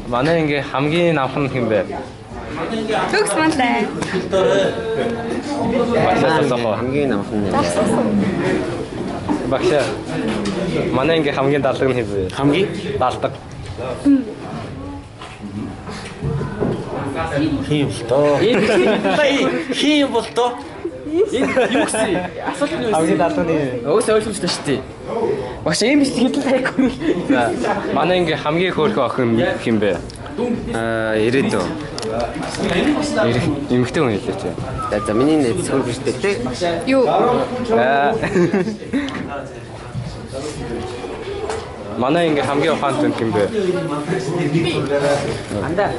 Манай ингээ хамгийн намхан юм бэ? Төгс мантай. хамгийн намхан нэ. Багшаа. Манай ингээ хамгийн даалдаг нь хэвээ. Хамгийн даалдаг. хийм л доо. Хийм бол доо. Энэ юу гэсэн асуулт нь юу вэ? Хамгийн даалдаг нь Өөсөө ойлгомжтой шүү дээ. Багш ийм биш хэдэн хайхгүй. за манай ингээ хамгийн хөөрхөн охин хэм бэ? Ирээдөө. Эмэгтэй хүн хэлээ чи. За миний нэт сөргөжтэй те. Юу? Манай ингээ хамгийн ухаантай юм бэ? Анда.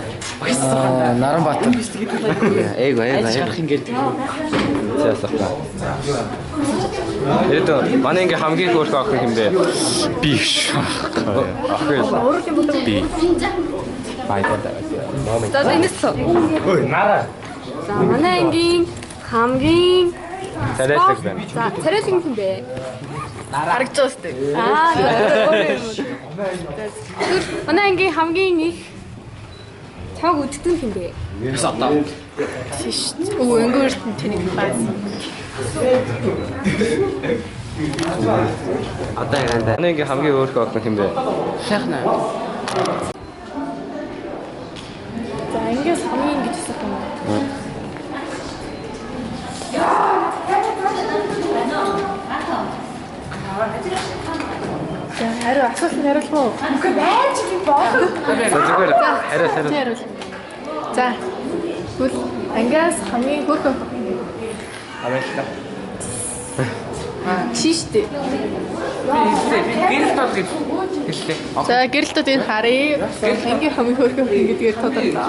Наранбаатар. Эйгөө. ингээд зэсахта. Эдо манай ингээ хамгийн хөөрхөн охин юм бэ? Би охин. Би. Баярлалаа. За энэсөө. Ой, нара. За манай ангийн хамгийн Царайлаг байна. За царайлаг юм бэ? Харагдаж байна шүү дээ. Манай ангийн хамгийн их чаг үддэг юм бэ? Бис одоо. Тийш. Өө өнгөрт нь тэнийг баас. Одоо яанда. Манай ингээ хамгийн хөөрхөн охин юм бэ? Шахна. За ингээс хамгийн гэж хэлсэн юм. За хариу асуусан хариулах уу? Үгүй байж би боог. Зүгээр. Хараа. За. Гүл ангиас хамгийн хөөрхөн. Амжилттай. Чиштэй. Гэрэл тод гэлээ. За гэрэлтүүд энэ харъя. Ангийн хамгийн хөөрхөн гэдгээр тодорлоо.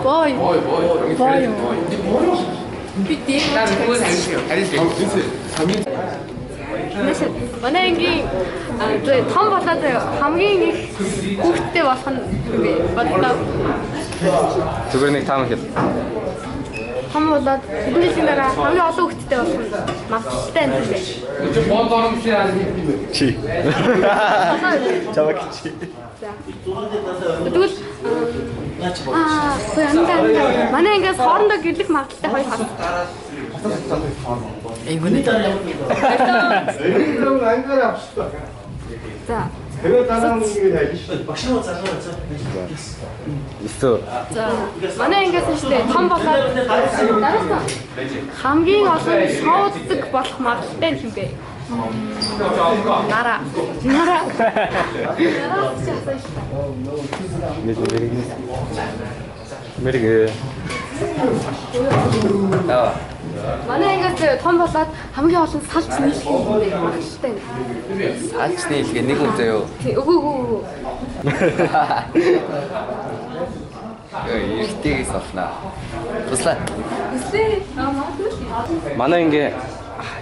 Бой. Би тийм. Манай ангийн том болоод хамгийн их хүүхдтэй болох нь би бодлоо. Зүгээр нэг таам хэл. Том болоод хэдэн жилийн дараа хамгийн олон хүүхдтэй болох нь магадaltaй юм бэ. Чи. Чаваг чи. За. Тэгвэл манай ангиас хоорондоо гэрлэх магадaltaй хоёр хас. Эйгүнэ. За. Эсвэл За. Манай ангиас шүү дээ том болоод хамгийн олон шоуддаг болох магадaltaй юм бэ. Нара. Мэрэг. Манай ангиас том болоод хамгийн олон салж нийлэх юм бэ. Магадaltaй. Салж нийлгээ нэг хүн заяа. Үгүй. Эргэтэйгээс олноо. Туслаа. Манай ингээ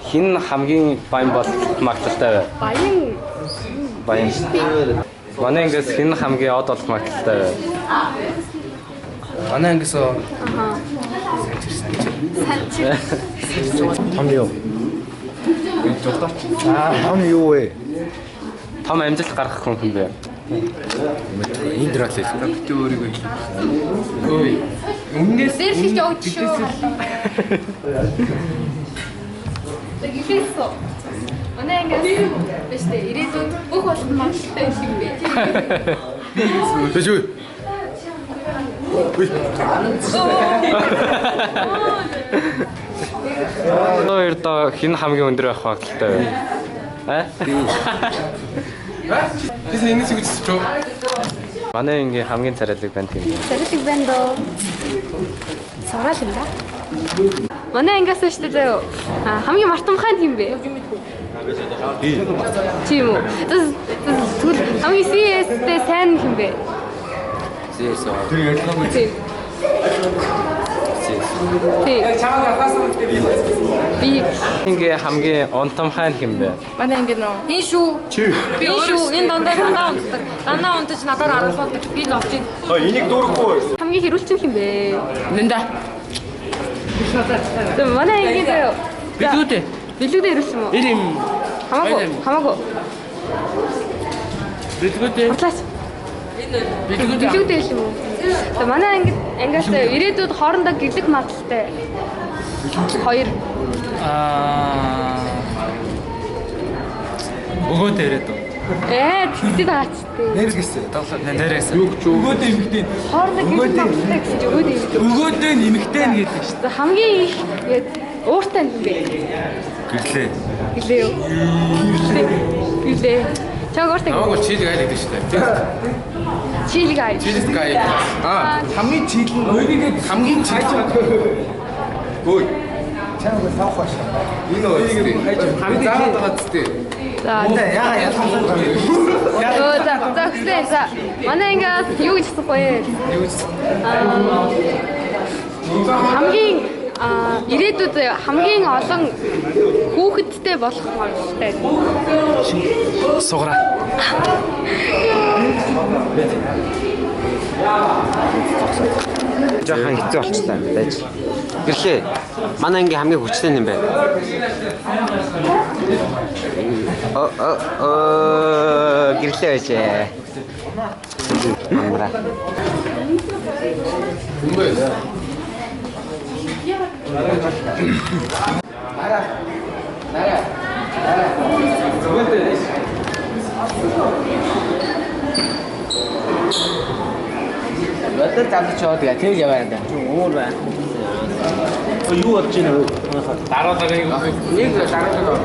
хин хамгийн баян бол магадaltaй бай. Баян. Манай ингээс хин хамгийн од болох магадaltaй бай. Манай ангиас Том юу? Том юу вэ? Том амжилт гаргах хүн юм бэ? Энд драл хэлсэн. Тэ өөрийгөө хэл. Ой. Үнээс хэлж өгч шүү. Тэгээс манай ангиас биш дээ ирээдүйд бүх болох магадaltaй юм бэ. Биш үү? Хоёрдоо хин хамгийн өндөр байх магадaltaй вэ? Тэс энэ зүйл ч. Манай ингээ хамгийн царайлаг байна тийм. Царайлаг байна доо. Сараал юм да. Манай ангиас шүү дээ. Хамгийн мартамхай юм бэ? Тийм үү. Тэгвэл хамгийн CS-тэй сайн юм бэ? CS. Тэр ярилцлага. Тийм. Би ингээ хамгийн онтомхай юм бэ? манай анги нөө. Энэ шүү. Би шүү. Энэ дандаа унтдаг. Дандаа унтаж надаар аруулдаг. Би л овч. Энийг дүүрэхгүй. Хамгийн хэрүүлчих юм бэ? Нэнда. Манай анги заяа. Билүүтэй. Билүүтэй хэрүүлсэн юм уу? Ирим. Хамаагүй. Билүүтэй. Хурлаач. Билүүтэй л юм уу? За манай ангиас ирээдүйд хоорондоо гэрлэх магадaltaй. Хоёр. Өгөөдөө ирээд үү? Тэгтээ таачтай. Нэргэсээ. Нэргэс. Юу ч өгөөдөө эмхтэй. Хоорондоо гэрлэх магадaltaй гэж өгөөдөө юм. Өгөөдөө нэмэгтэй нь гэдэг шүү. За хамгийн их гээд ууртай юм бэ? Гэрлээ. Гэлээ юу? Гэлээ. Чаг ууртай. Намайг бол чийлэг айл гэдэг шүү дээ. Чийлэг ай. Чийлэг гай. Хамгийн чийлэг нь хамгийн чийлэг. Гой. Чамд савх бааш. Энэ үгүй. Хамгийн заагаад байгаа зү. За за манай ингээс юу гэж асуух вэ? Хамгийн ирээдүйд хамгийн олон хүүхэдтэй болох магадaltaй. Сугараа. Жохон хэцүү болчихлоо юм байж. Гэрлээ. Манай ангийн хамгийн хүчтэй юм байна. Гэрлээ байжээ. Амра. Өдөр залчаад тэгээ яваад байна. Өөр байна. Юу болж байна вэ? Нэг дараа.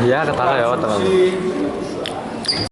Яагаад дараа яваад байгаа юм?